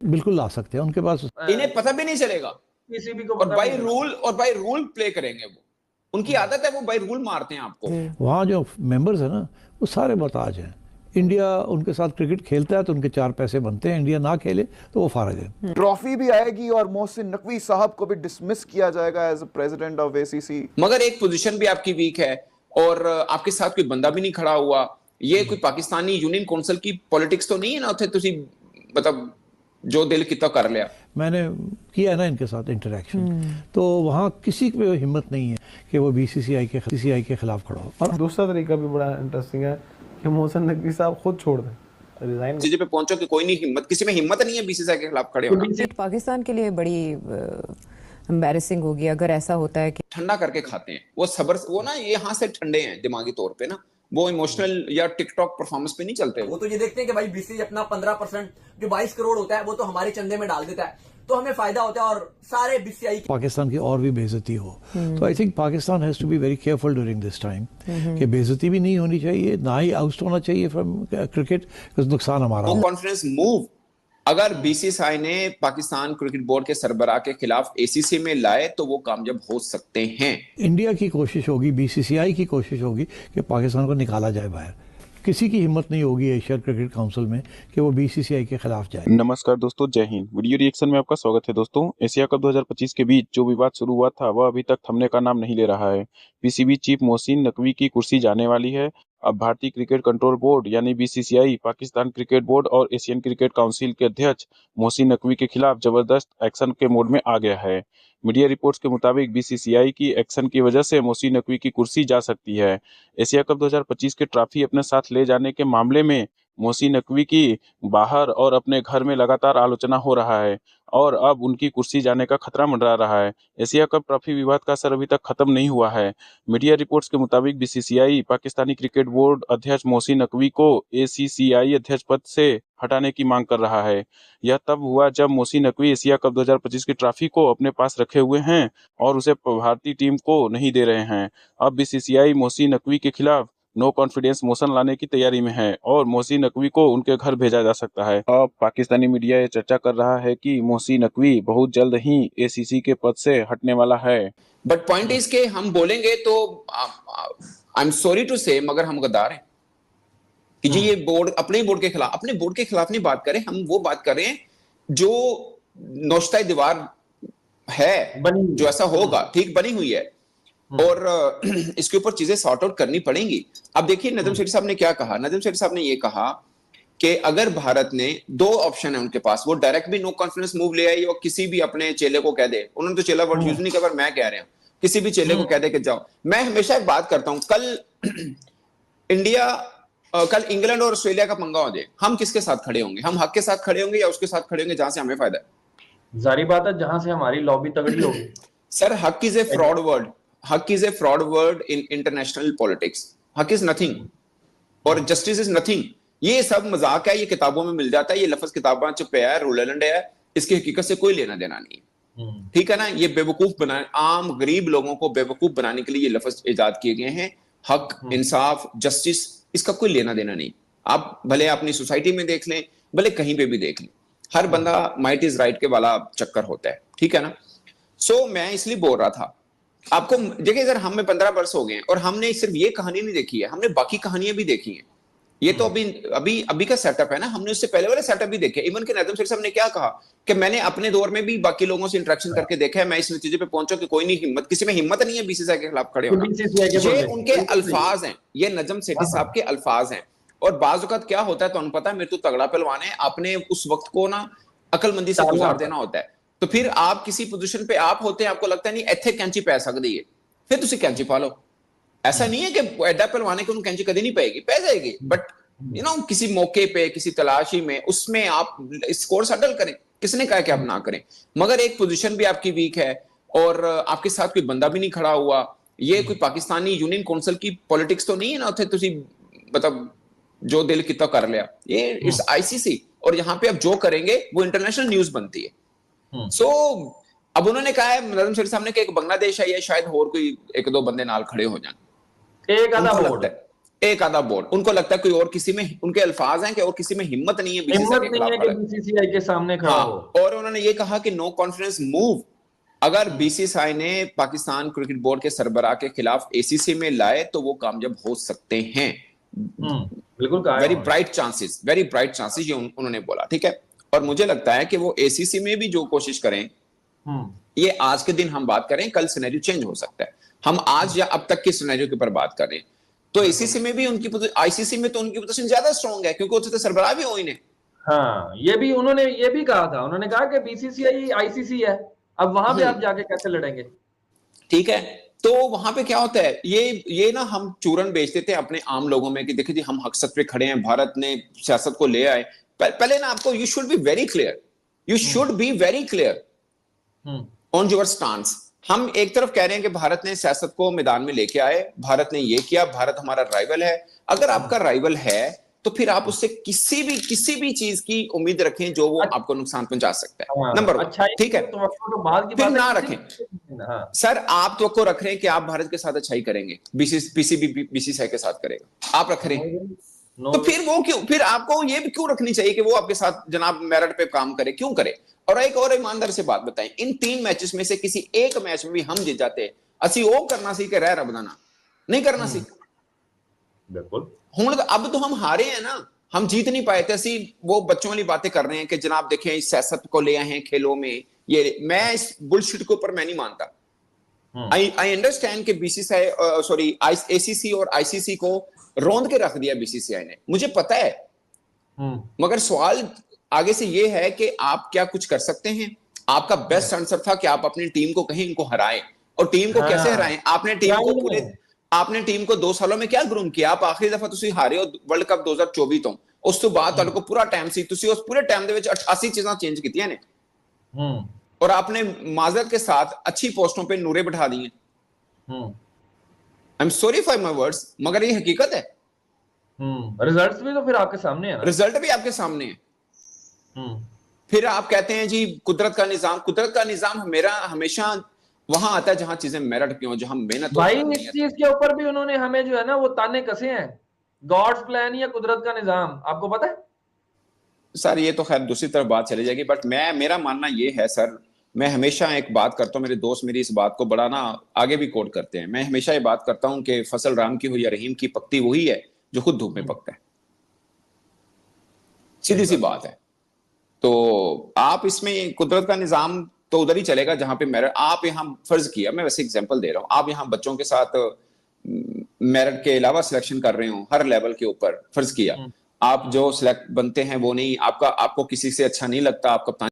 बिल्कुल ला सकते हैं, उनके पास इन्हें पता भी नहीं चलेगा पीसीबी को और पता बाय नहीं रूल प्ले करेंगे। वो उनकी आदत है, वो बाय रूल मारते हैं आपको। वहाँ जो मेंबर्स है ना वो सारे मोहताज हैं। इंडिया उनके साथ क्रिकेट खेलता है तो उनके 4 पैसे बनते हैं, इंडिया ना खेले तो वो फारग है। ट्रॉफी भी आएगी और मोहसिन नकवी साहब को भी डिसमिस किया जाएगा एज प्रेसिडेंट ऑफ एसीसी। मगर एक पोजीशन भी आपकी वीक है और आपके साथ कोई बंदा भी नहीं खड़ा हुआ। ये कोई पाकिस्तानी यूनियन काउंसिल की पॉलिटिक्स तो नहीं है ना, उथे तुसी मतलब जो दिल कितना कर लिया। मैंने किया है ना इनके साथ इंटरेक्शन, तो वहाँ किसी की हिम्मत नहीं है कि वो बीसीसीआई के खिलाफ खड़ा हो। और दूसरा तरीका भी बड़ा इंटरेस्टिंग है कि मोहसिन नकवी साहब खुद छोड़ दें, रिजाइन। चीजें पे पहुंचो कि कोई नहीं, हिम्मत किसी में हिम्मत नहीं है बीसीसीआई के खिलाफ खड़े होना। पाकिस्तान के लिए बड़ी एम्बैरेसिंग होगी अगर ऐसा होता है कि ठंडा करके खाते हैं वो सब्र, वो ना यहाँ से ठंडे हैं दिमागी तौर पे ना, वो इमोशनल या टिकटॉक परफॉर्मेंस पे नहीं चलते। वो तो ये देखते हैं कि भाई बीसीसीआई अपना 15% जो 22 करोड़ होता है वो तो हमारे चंदे में डाल देता है, तो हमें फायदा होता है और सारे बीसीसीआई पाकिस्तान की और भी बेइज्जती हो। तो I think Pakistan has to be very careful during this time कि बेइज्जती भी नहीं होनी चाहिए, ना ही आउट होना चाहिए फ्रॉम क्रिकेट, नुकसान हमारा। नो कॉन्फिडेंस मूव अगर बीसीसीआई ने पाकिस्तान क्रिकेट बोर्ड के सरबराह के खिलाफ एसीसी में लाए तो वो कामयाब हो सकते हैं। इंडिया की कोशिश होगी, बीसीसीआई की कोशिश होगी कि पाकिस्तान को निकाला जाए बाहर। किसी की हिम्मत नहीं होगी एशिया क्रिकेट काउंसिल में कि वो बीसीसीआई के खिलाफ जाए। नमस्कार दोस्तों, जय हिंद। वीडियो रिएक्शन में आपका स्वागत है। दोस्तों, एशिया कप 2025 के बीच जो विवाद शुरू हुआ था वह अभी तक थमने का नाम नहीं ले रहा है। पीसीबी चीफ मोहसिन नकवी की कुर्सी जाने वाली है। अब भारतीय क्रिकेट कंट्रोल बोर्ड यानी बीसीसीआई, पाकिस्तान क्रिकेट बोर्ड और एशियन क्रिकेट काउंसिल के अध्यक्ष मोहसिन नकवी के खिलाफ जबरदस्त एक्शन के मोड में आ गया है। मीडिया रिपोर्ट्स के मुताबिक बीसीसीआई की एक्शन की वजह से मोहसिन नकवी की कुर्सी जा सकती है। एशिया कप 2025 के ट्रॉफी अपने साथ ले जाने के मामले में मोहसिन नकवी की बाहर और अपने घर में लगातार आलोचना हो रहा है और अब उनकी कुर्सी जाने का खतरा मंडरा रहा है। एशिया कप ट्रॉफी विवाद का असर अभी तक खत्म नहीं हुआ है। मीडिया रिपोर्ट्स के मुताबिक बीसीसीआई पाकिस्तानी क्रिकेट बोर्ड अध्यक्ष मोहसिन नकवी को एसीसीआई अध्यक्ष पद से हटाने की मांग कर रहा है। यह तब हुआ जब मोहसिन नकवी एशिया कप 2025 की ट्रॉफी को अपने पास रखे हुए हैं और उसे भारतीय टीम को नहीं दे रहे हैं। अब बीसीसीआई मोहसिन नकवी के खिलाफ नो कॉन्फिडेंस मोशन लाने की तैयारी में है और मोहसिन नकवी को उनके घर भेजा जा सकता है। अब पाकिस्तानी मीडिया ये चर्चा कर रहा है कि मोहसिन नकवी बहुत जल्द ही एसीसी के पद से हटने वाला है। बट पॉइंट इज के हम बोलेंगे तो आई एम सॉरी टू से, मगर हम गद्दार हैं कि जी ये बोर्ड अपने बोर्ड के खिलाफ नहीं बात करें। हम वो बात करें जो नौश्ता दीवार है, जो ऐसा होगा ठीक बनी हुई है और इसके ऊपर चीजें सॉर्ट आउट करनी पड़ेंगी। अब देखिए नजम सेठी साहब ने क्या कहा। नजम सेठी साहब ने ये कहा कि अगर भारत ने 2 ऑप्शन है उनके पास, वो डायरेक्ट भी नो कॉन्फिडेंस मूव ले आई और किसी भी अपने चेले को कह दे, उन्होंने तो चेला वर्ड यूज नहीं किया पर मैं कह रहा हूं, किसी भी चेले को कह दे कि जाओ। मैं हमेशा एक बात करता हूं, कल इंग्लैंड और ऑस्ट्रेलिया का पंगा हो जाए, हम किसके साथ खड़े होंगे? हम हक के साथ खड़े होंगे या उसके साथ खड़े होंगे जहां से हमें फायदा है? जारी बात है, जहां से हमारी लॉबी तगड़ी होगी। सर हक इज ए फ्रॉड वर्ड। हक is a fraud word in international politics. हक इज नथिंग और जस्टिस इज नथिंग। ये सब मजाक है, ये किताबों में मिल जाता है, ये लफ्ज किताबों च पे है, रोलैंड है, इसकी हकीकत से कोई लेना देना नहीं है। ठीक है ना? ये बेवकूफ बनाने, आम गरीब लोगों को बेवकूफ बनाने के लिए ये लफ्ज इजाद किए गए हैं। हक, इंसाफ, जस्टिस, इसका कोई लेना देना नहीं। आप भले अपनी सोसाइटी में देख लें, भले कहीं पे भी देख लें, हर बंदा माइट इज राइट के वाला चक्कर होता है। ठीक है ना? सो मैं इसलिए बोल रहा था आपको, देखिए सर हमें 15 वर्ष हो गए हैं और हमने सिर्फ ये कहानी नहीं देखी है, हमने बाकी कहानियां भी देखी हैं। ये तो अभी का सेटअप है ना, हमने उससे पहले वाले सेटअप भी देखे। इवन के नजम सेठ साहब ने क्या कहा कि मैंने अपने दौर में भी बाकी लोगों से इंटरेक्शन करके देखा है, मैं इस नतीजे पे पहुंचा कि कोई नहीं, हिम्मत किसी में हिम्मत नहीं है बीसीसीआई के खिलाफ खड़े होना। ये उनके अल्फाज हैं, ये नजम सेठी साहब के अल्फाज हैं। और बाज़ औक़ात क्या होता है तो पता है, मेरे तो तगड़ा पहलवान है, आपने उस वक्त को ना अकलमंदी से गुजार देना होता है। तो फिर आप किसी पोजीशन पे आप होते हैं, आपको लगता है नहीं इत्थे कैंची पै सकदी है, फिर तुसी कैंची पा लो। ऐसा नहीं है कि एडा पहलवान है कि कैंची कभी नहीं पाएगी, पै जाएगी, बट यू नो किसी मौके पे, किसी तलाशी में, उसमें आप स्कोर सेटल करें। किसने कहा कि आप ना करें? मगर एक पोजीशन भी आपकी वीक है और आपके साथ कोई बंदा भी नहीं खड़ा हुआ। ये कोई पाकिस्तानी यूनियन काउंसिल की पॉलिटिक्स तो नहीं है ना, उथे तुसी मतलब जो दिल कितना कर लिया। ये इट्स आईसीसी और यहाँ पे अब जो करेंगे वो इंटरनेशनल न्यूज बनती है। सो अब उन्होंने कहा है, नजम शेख साहब ने, कि एक बांग्लादेश है या शायद और कोई 1-2 बंदे नाल खड़े हो जाए। एक आधा बोर्ड एक आधा बोर्ड, उनको लगता है कोई और किसी में, उनके अल्फाज हैं कि और किसी में हिम्मत नहीं है बीसीसीआई हिम्मत के नहीं है खिलाफ कि बीसीसीआई के सामने खड़ा हाँ, हो। और उन्होंने ये कहा कि नो कॉन्फिडेंस मूव अगर बीसीसीआई ने पाकिस्तान क्रिकेट बोर्ड के सरबराह के खिलाफ एसीसी में लाए तो वो कामयाब हो सकते हैं। बिल्कुल कहा वेरी ब्राइट चांसेस ये उन्होंने बोला, ठीक है। और मुझे लगता है कि वो एसीसी में भी जो कोशिश करें, ये आज के दिन हम बात करें, कल सिनेरियो चेंज हो सकता है। हम आज या अब तक के सिनेरियो के ऊपर बात कर रहे हैं, तो एसीसी में भी उनकी, आईसीसी में तो उनकी पोजीशन ज्यादा स्ट्रांग है क्योंकि उससे सरबराह भी हो ही नहीं। हाँ, ये भी उन्होंने ये भी कहा था, उन्होंने कहा कि बीसीसीआई आईसीसी है, अब वहां पे आप जाके कैसे लड़ेंगे? ठीक है, तो वहां पे क्या होता है, ये ना हम चूरन बेच देते हैं अपने आम लोगों में कि देखिए जी हम हक सत्य पे खड़े हैं, भारत ने सियासत को ले आए। पहले ना आपको you should be very clear on your stance. हम एक तरफ कह रहे हैं कि भारत ने सियासत को मैदान में लेके आए, भारत ने ये किया, भारत हमारा राइवल है। अगर आपका राइवल है तो फिर आप उससे किसी भी चीज की उम्मीद रखें जो वो आपको नुकसान पहुंचा सकता है। नंबर वन, ठीक है, फिर ना रखें। सर आप तो रख रहे हैं कि आप भारत के साथ अच्छाई करेंगे, बीसीसीआई के साथ करेगा, आप रख रहे हैं, तो फिर वो क्यों, फिर आपको ये भी क्यों रखनी चाहिए कि वो आपके साथ जनाब मेरिट पे काम करे, क्यों करे? और एक और ईमानदार से बात बताएं, इन 3 मैचेस में से किसी एक मैच में भी हम जीत जाते, असि वो करना सी कि रह रबदाना नहीं करना सी। बिल्कुल, हूं तो अब तो हम हारे हैं ना, हम जीत नहीं पाए थे। असि वो बच्चों वाली बातें कर रहे हैं कि जनाब देखें इस सियासत को ले आए हैं खेलों में, ये मैं इस बुलशिट के ऊपर मैं नहीं मानता। आई अंडरस्टैंड कि बीसीसीआई एसीसी और आईसीसी को रौंद के रख दिया बीसीसीआई ने, मुझे पता है, मगर सवाल आगे से ये है कि आप क्या कुछ कर सकते हैं? आपका बेस्ट आंसर था कि आप अपनी टीम को कहीं इनको हराएं, और टीम को कैसे हराएं? आपने टीम को 2 सालों में क्या ग्रूम किया? आप आखिरी दफा तुसी हारे हो वर्ल्ड कप 2024 तो उस तो बाद ਤੁਹਾਡੇ को पूरा टाइम सी, तुसी उस पूरे टाइम ਦੇ ਵਿੱਚ 88 चीजें चेंज कीतियां ने, और आपने माजरत के साथ अच्छी पोस्टों पे नूरे बिठा दिए। I am sorry for my words, मगर ये हकीकत है। रिजल्ट्स भी तो फिर आपके सामने है ना, रिजल्ट भी आपके सामने है। फिर आप कहते हैं जी कुदरत का निजाम मेरा हमेशा वहां आता है जहां चीजें मेरिट की हो, जहां मेहनत। भाई इस चीज के ऊपर भी उन्होंने हमें जो है ना वो ताने कसे हैं, गॉड्स प्लान या कुदरत का निजाम, आपको पता है सर? ये तो खैर दूसरी तरफ बात चली जाएगी, बट मेरा मानना ये है सर, मैं हमेशा एक बात करता हूँ, मेरे दोस्त मेरी इस बात को बड़ा ना आगे भी कोट करते हैं, मैं हमेशा ये बात करता हूँ कि फसल राम की हो या रहीम की, पकती वही है जो खुद धूप में पकता है। सीधी सी बात है। तो आप इसमें कुदरत का निजाम तो उधर ही चलेगा जहां पे मेरिट, आप यहाँ फर्ज किया, मैं वैसे एग्जांपल दे रहा हूं, आप यहाँ बच्चों के साथ मेरिट के अलावा सिलेक्शन कर रहे हो हर लेवल के ऊपर, फर्ज किया आप जो सिलेक्ट बनते हैं वो नहीं, आपको किसी से अच्छा नहीं लगता, आप कप्तान